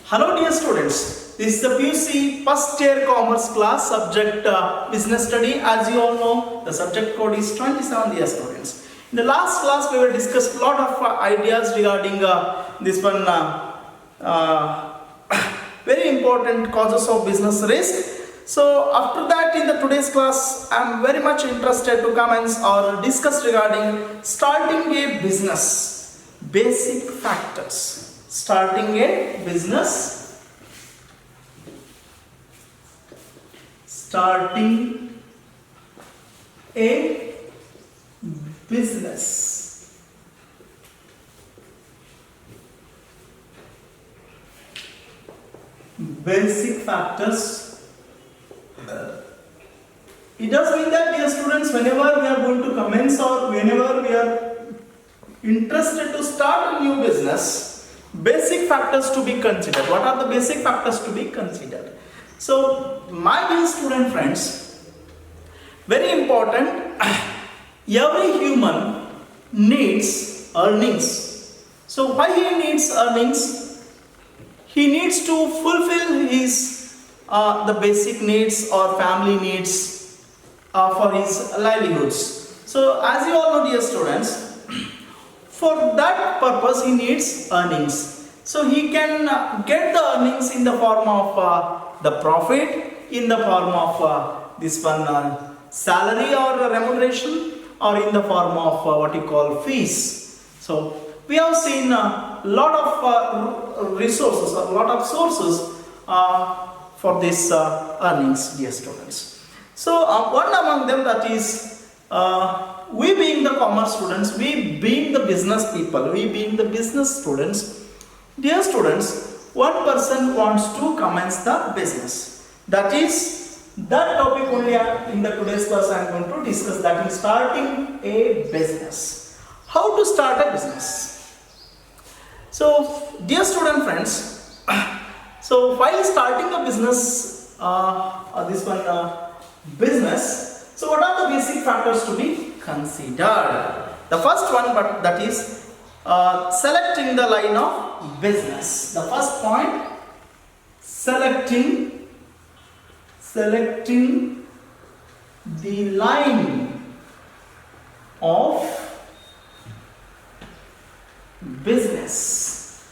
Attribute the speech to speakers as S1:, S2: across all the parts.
S1: Hello dear students, this is the PUC first year commerce class subject business study. As you all know, the subject code is 27 dear students. In the last class we will discuss a lot of ideas regarding this one very important causes of business risk. So after that in the today's class I am very much interested to comments or discuss regarding starting a business, basic factors. Starting a business, basic factors. It does mean that dear students, whenever we are going to commence or whenever we are interested to start a new business, basic factors to be considered. What are the basic factors to be considered? So, my dear student friends, very important, every human needs earnings. So, why he needs earnings? He needs to fulfill his the basic needs or family needs for his livelihoods. So, as you all know, dear students, for that purpose he needs earnings. So he can get the earnings in the form of the profit, in the form of this one salary or remuneration, or in the form of what you call fees. So we have seen a lot of resources, a lot of sources for this earnings, dear students. So one among them, that is we being the commerce students, we being the business people, we being the business students, dear students, one person wants to commence the business. That is, that topic only in the today's class I am going to discuss, that is starting a business. How to start a business? So, dear student friends, so while starting a business, business, so what are the basic factors to be considered? The first one, but that is selecting the line of business. The first point, selecting the line of business.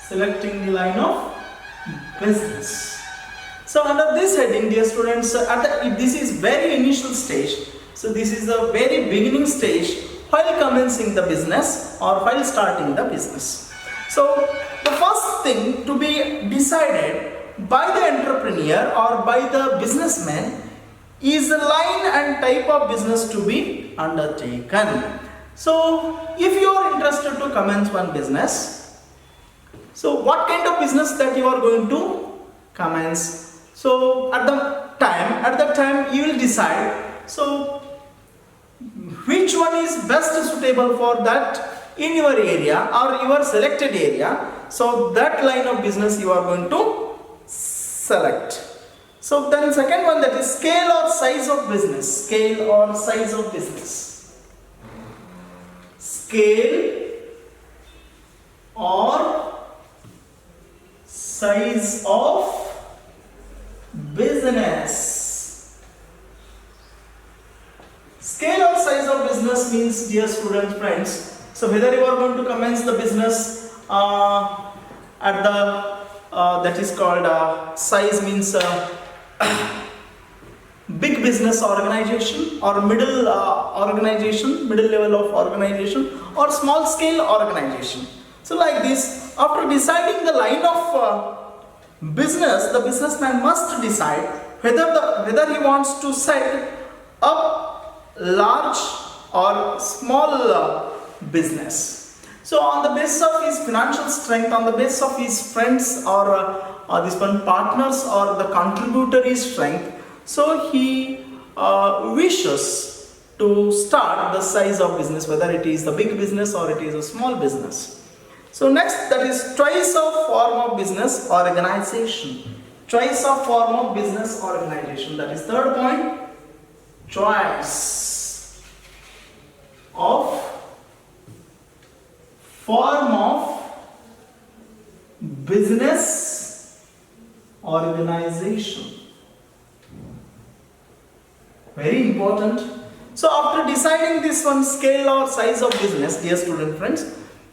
S1: Selecting the line of business. So under this heading, dear students, this is very initial stage. So this is the very beginning stage while commencing the business or while starting the business. So the first thing to be decided by the entrepreneur or by the businessman is the line and type of business to be undertaken. So if you are interested to commence one business, so what kind of business that you are going to commence? So at that time you will decide, so which one is best suitable for that in your area or your selected area. So that line of business you are going to select. So then second one, that is scale or size of business. Scale or size of business. Scale or size of business. Scale or size of business means, dear student friends, so whether you are going to commence the business at the that is called size means big business organization or middle organization, middle level of organization, or small scale organization. So like this, after deciding the line of business, the businessman must decide whether he wants to set up large or small business. So on the basis of his financial strength, on the basis of his friends or this one partners or the contributory strength, so he wishes to start the size of business, whether it is a big business or it is a small business. So next, that is choice of form of business or organization. Choice of form of business or organization. That is third point. Choice of form of business organization. Very important. So after deciding this one scale or size of business, dear student friends,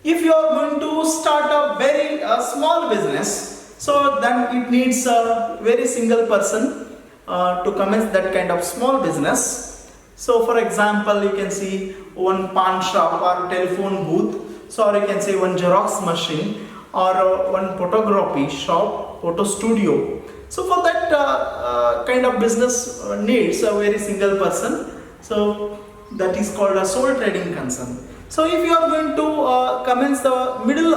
S1: if you are going to start a very small business, so then it needs a very single person to commence that kind of small business. So for example, you can see one pawn shop or telephone booth, so or you can say one Xerox machine or one photography shop, photo studio. So for that kind of business needs a very single person. So that is called a sole trading concern. So if you are going to commence the middle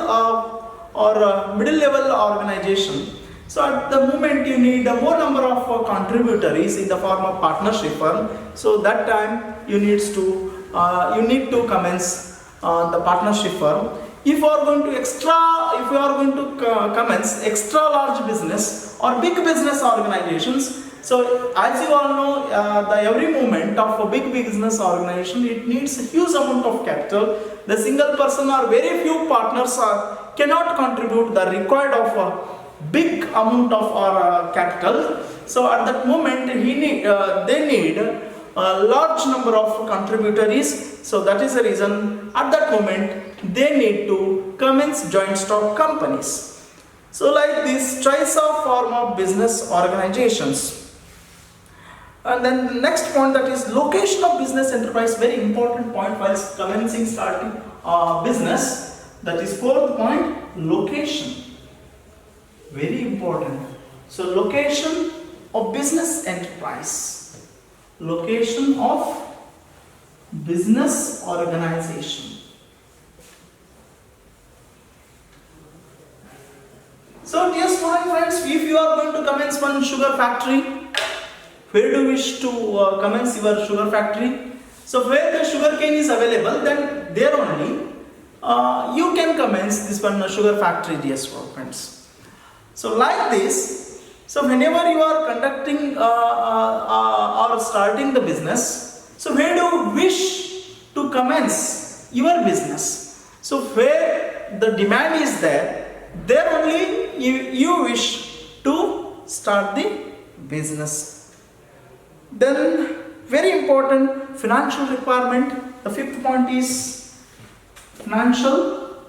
S1: middle level organization, so at the moment you need a more number of contributors in the form of partnership firm. So that time you need to commence the partnership firm. If you are going to commence extra large business or big business organizations, so as you all know, every moment of a big business organization, it needs a huge amount of capital. The single person or very few partners cannot contribute the required of a big amount of capital. So at that moment, they need a large number of contributors. So that is the reason at that moment they need to commence joint stock companies. So like this choice of form of business organizations. And then the next point, that is location of business enterprise, very important point while starting business. That is fourth point, location. Very important. So location of business enterprise. Location of business organization. So dear student friends, if you are going to commence one sugar factory, where do you wish to commence your sugar factory? So where the sugar cane is available, then there only you can commence this one sugar factory, dear friends. So like this, so whenever you are conducting or starting the business, so where do you wish to commence your business? So where the demand is there only you wish to start the business. Then very important, financial requirement. The fifth point is financial.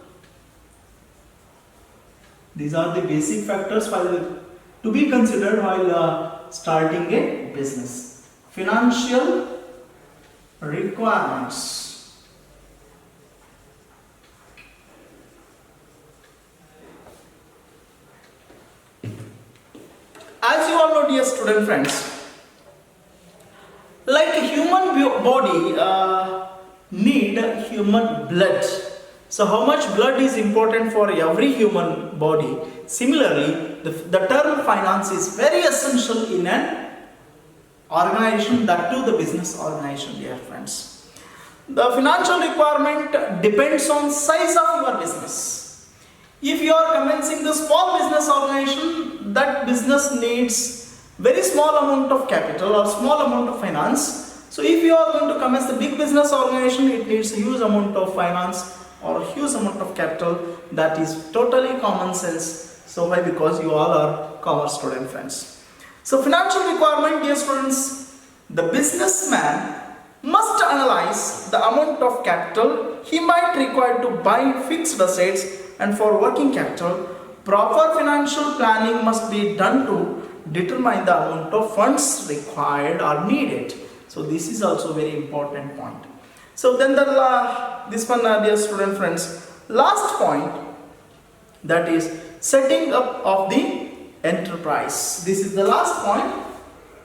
S1: These are the basic factors to be considered while starting a business. Financial requirements. As you all know, dear student friends, like a human body need human blood. So how much blood is important for every human body? Similarly, the term finance is very essential in an organization, that too the business organization, dear friends. The financial requirement depends on size of your business. If you are commencing the small business organization, that business needs very small amount of capital or small amount of finance. So if you are going to commence the big business organization, it needs a huge amount of finance or a huge amount of capital. That is totally common sense. So why? Because you all are commerce student friends. So financial requirement, dear students, the businessman must analyze the amount of capital he might require to buy fixed assets, and for working capital, proper financial planning must be done to determine the amount of funds required or needed. So this is also very important point. So then this one, dear student friends, last point, that is setting up of the enterprise. This is the last point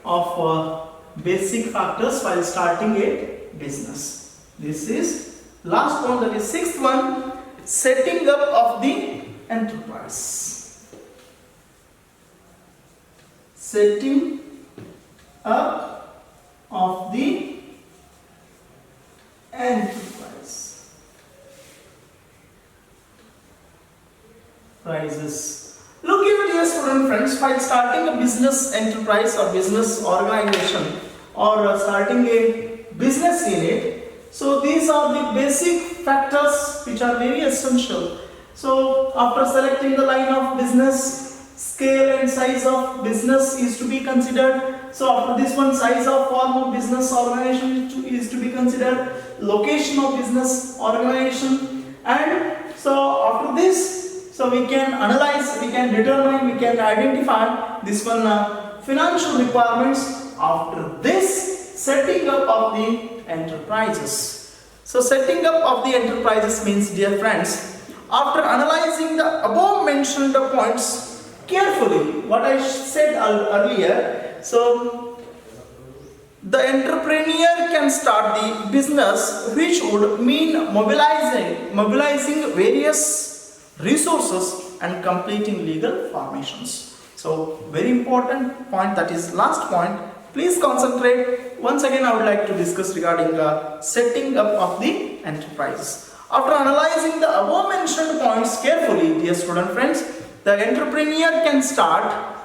S1: of basic factors while starting a business. This is last point, that is sixth one, setting up of the enterprise. Setting up of the enterprise. Prices. Look here, dear student friends, while starting a business enterprise or business organization or starting a business unit, so these are the basic factors which are very essential So after selecting the line of business, scale and size of business is to be considered. So after this one, size of form of business organization is to be considered, location of business organization, and so after this, so we can analyze, we can determine, we can identify this one financial requirements. After this, setting up of the enterprises. So setting up of the enterprises means, dear friends, after analyzing the above mentioned points carefully, what I said earlier, so the entrepreneur can start the business, which would mean mobilizing various resources and completing legal formations. So very important point, that is last point. Please concentrate. Once again, I would like to discuss regarding the setting up of the enterprise. After analyzing the above mentioned points carefully, dear student friends, the entrepreneur can start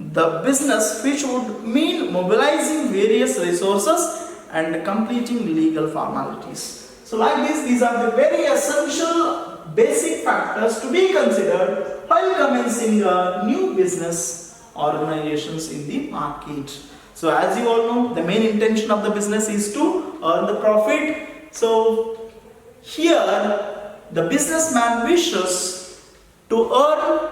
S1: the business, which would mean mobilizing various resources and completing legal formalities. So like this, these are the very essential basic factors to be considered while commencing a new business organizations in the market. So as you all know, the main intention of the business is to earn the profit. So here the businessman wishes to earn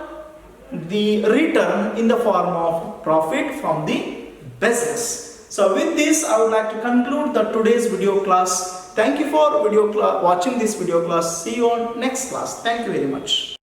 S1: the return in the form of profit from the business. So with this, I would like to conclude the today's video class. Thank you for watching this video class. See you on next class. Thank you very much.